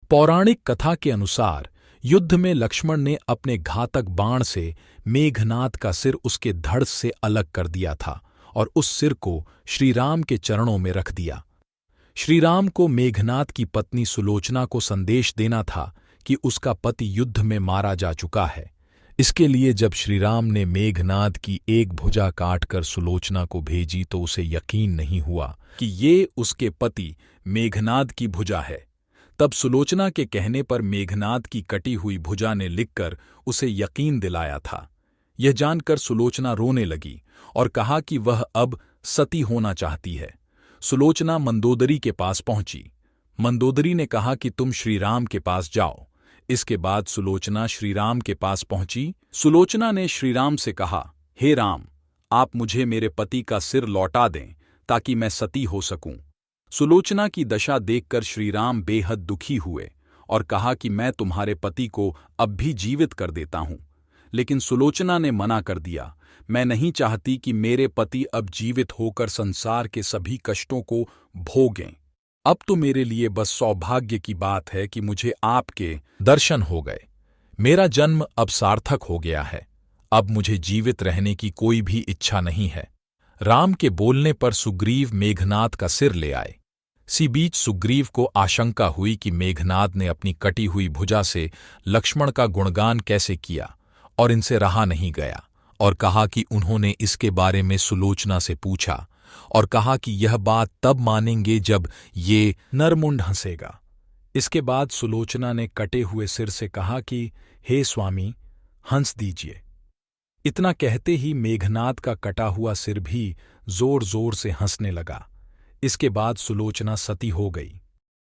पौराणिक कथा के अनुसार युद्ध में लक्ष्मण ने अपने घातक बाण से मेघनाद का सिर उसके धड़ से अलग कर दिया था और उस सिर को श्रीराम के चरणों में रख दिया। श्रीराम को मेघनाद की पत्नी सुलोचना को संदेश देना था कि उसका पति युद्ध में मारा जा चुका है। इसके लिए जब श्रीराम ने मेघनाद की एक भुजा काटकर सुलोचना को भेजी तो उसे यकीन नहीं हुआ कि ये उसके पति मेघनाद की भुजा है। तब सुलोचना के कहने पर मेघनाद की कटी हुई भुजा ने लिखकर उसे यकीन दिलाया था। यह जानकर सुलोचना रोने लगी और कहा कि वह अब सती होना चाहती है। सुलोचना मंदोदरी के पास पहुंची। मंदोदरी ने कहा कि तुम श्रीराम के पास जाओ। इसके बाद सुलोचना श्रीराम के पास पहुंची। सुलोचना ने श्रीराम से कहा, हे राम, आप मुझे मेरे पति का सिर लौटा दें ताकि मैं सती हो सकूं। सुलोचना की दशा देखकर श्रीराम बेहद दुखी हुए और कहा कि मैं तुम्हारे पति को अब भी जीवित कर देता हूं। लेकिन सुलोचना ने मना कर दिया, मैं नहीं चाहती कि मेरे पति अब जीवित होकर संसार के सभी कष्टों को भोगें। अब तो मेरे लिए बस सौभाग्य की बात है कि मुझे आपके दर्शन हो गए। मेरा जन्म अब सार्थक हो गया है। अब मुझे जीवित रहने की कोई भी इच्छा नहीं है। राम के बोलने पर सुग्रीव मेघनाद का सिर ले आए। इसी बीच सुग्रीव को आशंका हुई कि मेघनाद ने अपनी कटी हुई भुजा से लक्ष्मण का गुणगान कैसे किया और इनसे रहा नहीं गया और कहा कि उन्होंने इसके बारे में सुलोचना से पूछा और कहा कि यह बात तब मानेंगे जब ये नरमुंड हंसेगा। इसके बाद सुलोचना ने कटे हुए सिर से कहा कि हे स्वामी, हंस दीजिए। इतना कहते ही मेघनाद का कटा हुआ सिर भी जोर जोर से हंसने लगा। इसके बाद सुलोचना सती हो गई।